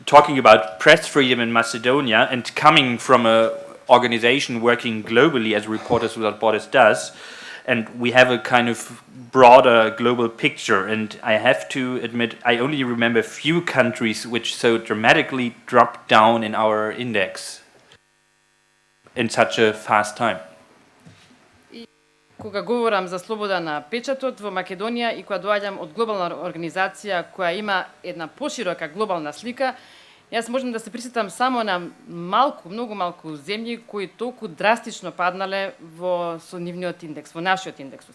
talking about press freedom in Macedonia and coming from a organization working globally as Reporters Without Borders does, and we have a kind of broader global picture, and I have to admit I only remember a few countries which so dramatically dropped down in our index in such a fast time. Кога говорам за слобода на печатот во Македонија и кога доаѓам од глобална организација која има една поширока глобална слика, јас можам да се присетам само на многу малку земји кои толку драстично паднале со нивниот индекс, во нашиот индекс.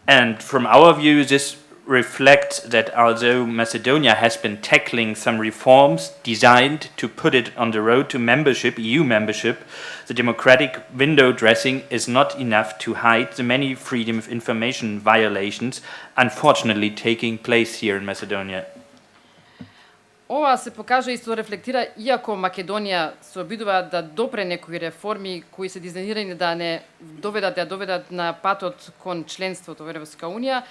And from our view, this reflects that although Macedonia has been tackling some reforms designed to put it on the road to membership, EU membership, the democratic window dressing is not enough to hide the many freedom of information violations unfortunately taking place here in Macedonia. Ова се покажа и се рефлектира, иако Македонија се обидува да допре некои реформи кои се дизајнирани да не доведат на патот кон членството во Европска унија,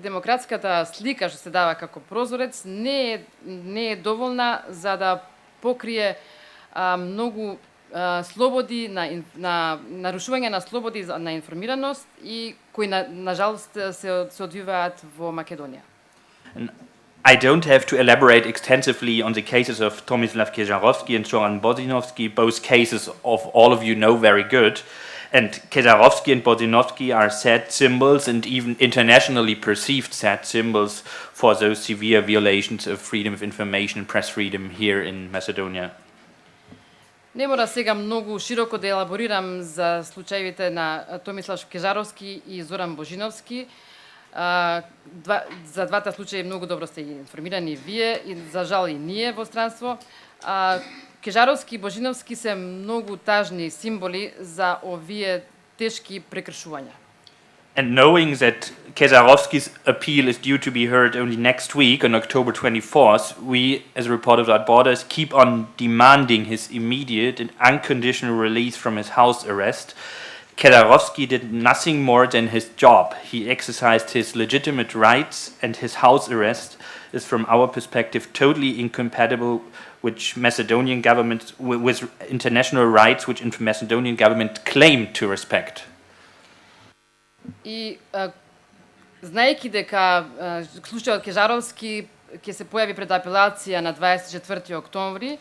демократската слика што се дава како прозорец не е доволна за да покрие многу слободи на нарушување на слободи на информираност и кои на жалост се одвиваат во Македонија. I don't have to elaborate extensively on the cases of Tomislav Kežarovski and Zoran Bozinovski, both cases of all of you know very good. And Kežarovski and Bozinovski are sad symbols and even internationally perceived sad symbols for those severe violations of freedom of information and press freedom here in Macedonia. Не мора сега многу широко да елаборирам за случаите на Томислав Кежаровски и Зоран Божиновски. За двата случаи многу добро сте информирани вие и за жал и ние во странство. Кежаровски и Божиновски се многу тажни символи за овие тешки прекршувања. And knowing that Kežarovski's appeal is due to be heard only next week on October 24th, we, as Reporters Without Borders, keep on demanding his immediate and unconditional release from his house arrest. Kežarovski did nothing more than his job. He exercised his legitimate rights, and his house arrest is, from our perspective, totally incompatible with Macedonian government, with international rights which the Macedonian government claimed to respect. И знаејќи дека случајот Кежаровски ќе се појави пред апелација на 24 октомври,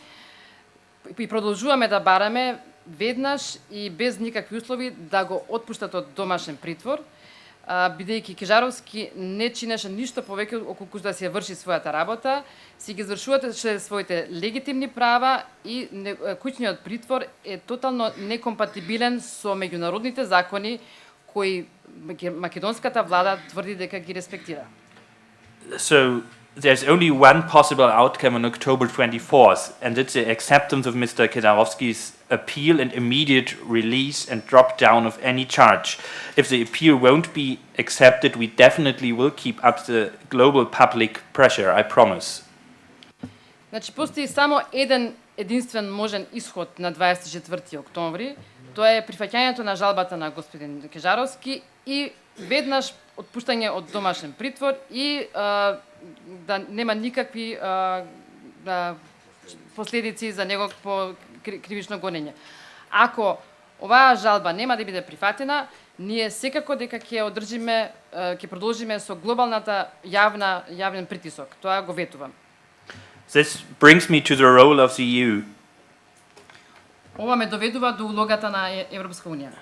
и продолжуваме да бараме веднаш и без никакви услови да го отпуштат од домашен притвор, бидејќи Кежаровски не чинеше ништо повеќе околку да се врши својата работа, си ги извршуваше своите легитимни права и куќниот притвор е тотално некомпатибилен со меѓународните закони кои македонската влада тврди дека ги респектира. So there's only one possible outcome on October 24th, and it's the acceptance of Mr. Kežarovski's appeal and immediate release and drop down of any charge. If the appeal won't be accepted, we definitely will keep up the global public pressure, I promise. Значи, постои само единствен можен исход на 24 октомври. Тоа е прифаќањето на жалбата на господин Кежаровски и веднаш отпуштање од домашен притвор и да нема никакви последици за него по кривично гонење. Ако оваа жалба нема да биде прифатена, ние секако дека ќе продолжиме со глобалната јавен притисок. Тоа го ветувам. This brings me to the role of the EU. Ова ме доведува до улогата на Европска унија.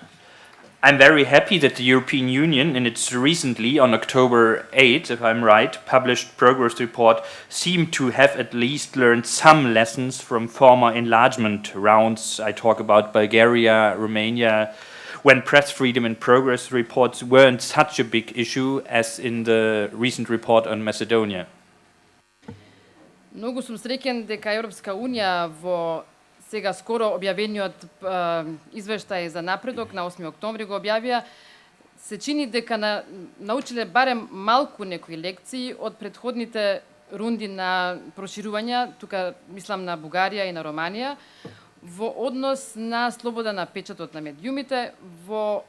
I'm very happy that the European Union, in its recently, on October 8th, if I'm right, published progress report, seemed to have at least learned some lessons from former enlargement rounds. I talk about Bulgaria, Romania, when press freedom and progress reports weren't such a big issue as in the recent report on Macedonia. Многу сум среќен дека Европска унија во сега скоро објавениот извештај за напредок на 8 октомври го објавија, се чини дека научиле барем малку некои лекции од претходните рунди на проширувања, тука мислам на Бугарија и на Романија, во однос на слобода на печатот на медиумите, во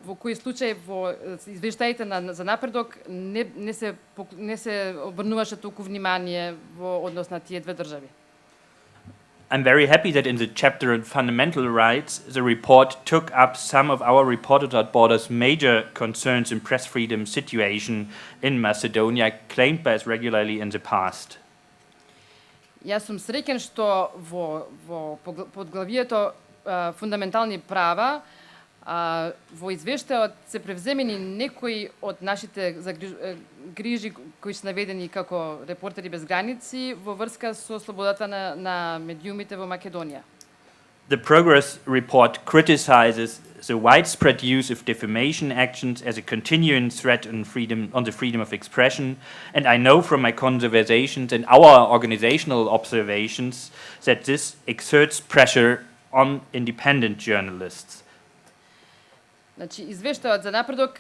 во кои случаи во извештаите за напредок не се обрнуваше толку внимание во однос на тие две држави. I'm very happy that in the chapter on fundamental rights, the report took up some of our Reporters Without Borders major concerns in press freedom situation in Macedonia, claimed by us regularly in the past. Јас сум среќен што во подглавието фундаментални права во извештајот се превземени некои од нашите грижи кои се наведени како Репортери без граници во врска со слободата на медиумите во Македонија. The progress report criticizes the widespread use of defamation actions as a continuing threat on the freedom of expression, and I know from my conversations and our organizational observations that this exerts pressure on independent journalists. Значи, извештајот за напредок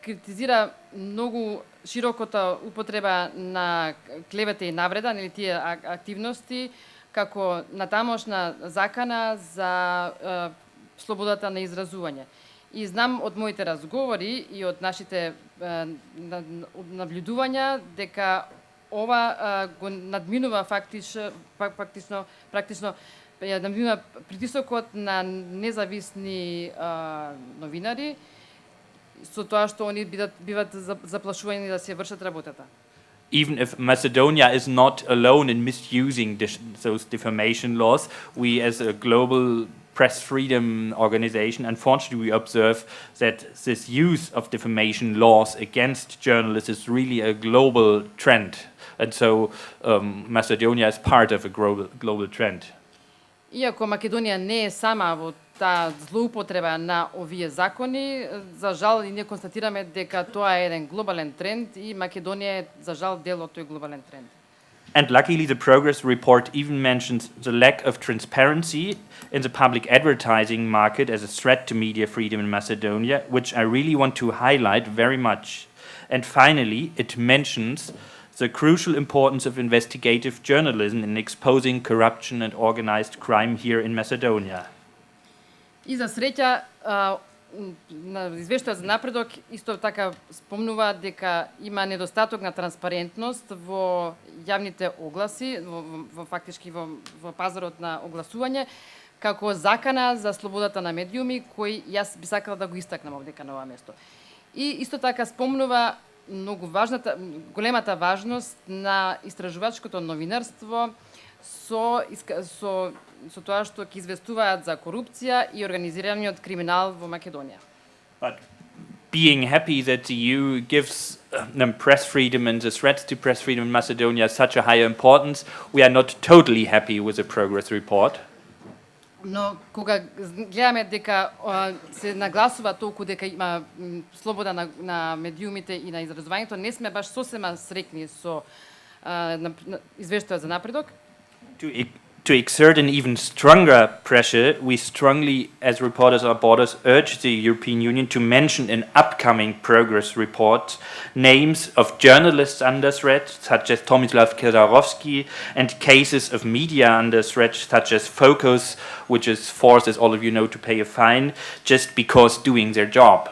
критизира многу широката употреба на клевета и навреда, нели тие активности, како натамошна закана за слободата на изразување. И знам од моите разговори и од нашите наблюдувања дека ова го надминува практично надминува притисокот на независни новинари со тоа што они биват заплашувани да се вршат работата. Even if Macedonia is not alone in misusing those defamation laws, we as a global press freedom organization, unfortunately we observe that this use of defamation laws against journalists is really a global trend. And so Macedonia is part of a global trend. Иако Македонија не е сама во таа злоупотреба на овие закони, за жал и ние констатираме дека тоа е еден глобален тренд и Македонија е за жал дел од тој глобален тренд. And luckily the progress report even mentions the lack of transparency in the public advertising market as a threat to media freedom in Macedonia, which I really want to highlight very much. And finally, it mentions the crucial importance of investigative journalism in exposing corruption and organized crime here in Macedonia. И за среќа, на извештајот за напредок исто така спомнува дека има недостаток на транспарентност во јавните огласи, во пазарот на огласување, како закана за слободата на медиуми, кој јас би сакала да го истакнам овдека на ова место. И исто така спомнува многу големата важност на истражувачкото новинарство со тоа што ќе известуваат за корупција и организираниот криминал во Македонија. But being happy that the EU gives them press freedom and the threats to press freedom in Macedonia such a high importance, we are not totally happy with the progress report. Но кога гледаме дека се нагласува толку дека има слобода на медиумите и на изразувањето, не сме баш сосема среќни со извештајот за напредок. To exert an even stronger pressure, we strongly, as Reporters Without Borders, urge the European Union to mention in upcoming progress reports names of journalists under threat, such as Tomislav Kedarovsky, and cases of media under threat, such as Focus, which is forced, as all of you know, to pay a fine just because doing their job.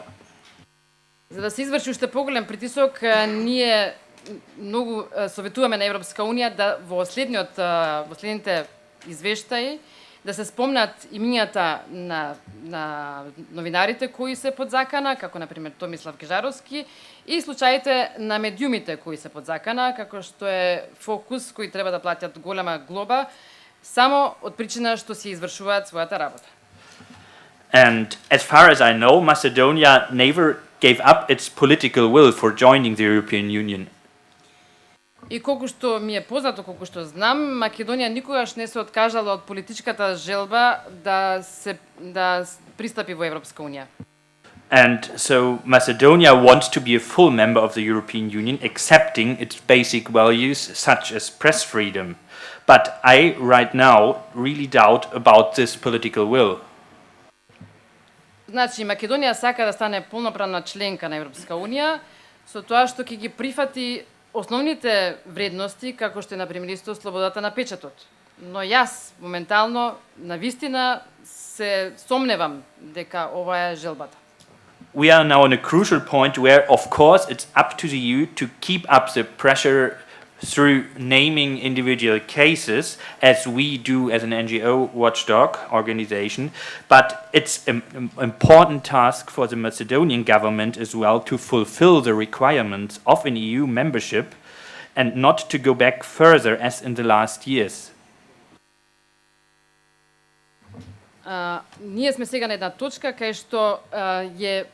За да се изврши уште поголем притисок, ние многу советуваме на Европска унија да во следните извештаи да се спомнат имињата на новинарите кои се под закана, како на пример Томислав Кежаровски, и случаите на медиумите кои се под закана, како што е Фокус, кои треба да платят голема глоба само од причина што си извршуваат својата работа. And as far as I know, Macedonia never gave up its political will for joining the European Union. И колку што ми е познато, колку што знам, Македонија никогаш не се откажала од политичката желба да пристапи во Европска унија. And so Macedonia wants to be a full member of the European Union, accepting its basic values such as press freedom. But I, right now, really doubt about this political will. Значи, Македонија сака да стане полноправна членка на Европска унија, со тоа што ќе ги прифати основните вредности, како што е, например, исто слободата на печатот. Но јас, моментално, навистина се сомневам дека ова е желбата. we are now on a crucial point where, of course, it's up to the EU to keep up the pressure through naming individual cases, as we do as an NGO watchdog organization. But it's an important task for the Macedonian government as well to fulfill the requirements of an EU membership and not to go back further as in the last years. Ние сме сега на една точка кај што е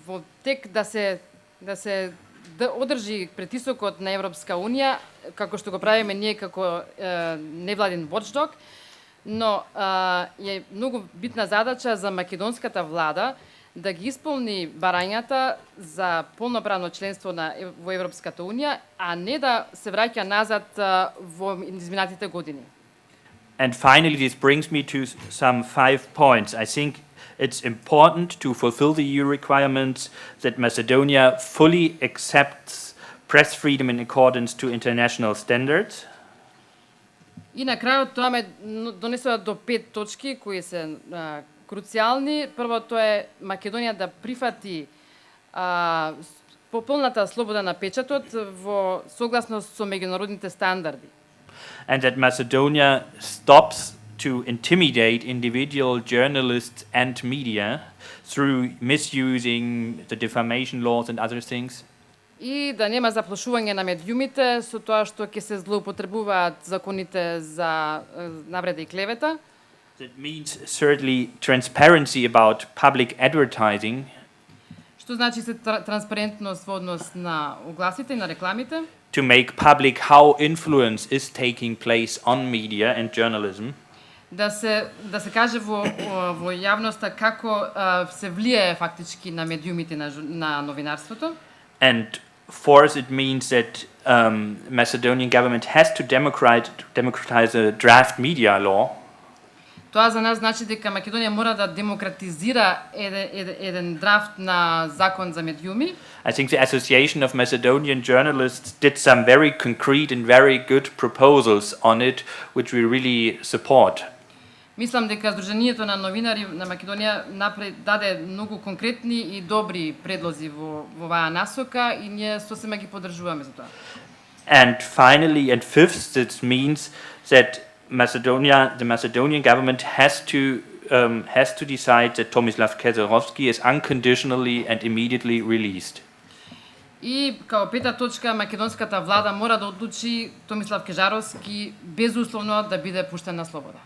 во тек да се одржи притисокот на Европска Унија, како што го правиме ние како невладин watchdog, но е многу битна задача за македонската влада да ги исполни барањата за полноправно членство во Европската Унија, а не да се враќа назад во изминатите години. And finally, this brings me to some 5 points. I think it's important to fulfill the EU requirements that Macedonia fully accepts press freedom in accordance to international standards. И на крајот тоа ме донесува до 5 точки кои се круцијални. Првото е Македонија да прифати пополната слобода на печатот во согласност со меѓународните стандарди. And that Macedonia stops to intimidate individual journalists and media through misusing the defamation laws and other things. И да нема заплашување на медиумите со тоа што ќе се злоупотребуваат законите за навреда и клевета. That means certainly transparency about public advertising. Што значи се транспарентност во однос на огласите и на рекламите. To make public how influence is taking place on media and journalism. Да се каже во јавноста како се влијае фактички на медиумите на новинарството. And fourth, it means that Macedonian government has to democratize the draft media law. Тоа за нас значи дека Македонија мора да демократизира еден драфт на закон за медиуми. I think the Association of Macedonian Journalists did some very concrete and very good proposals on it, which we really support. Мислам дека Сдруженијето на новинари на Македонија даде многу конкретни и добри предлози во оваа насока и ние сосема ги поддржуваме за тоа. And finally, and fifth, this means that the Macedonian government has to decide that Tomislav Kezerovski is unconditionally and immediately released. И као пета точка, македонската влада мора да одлучи Томислав Кежаровски безусловно да биде пуштен на слобода.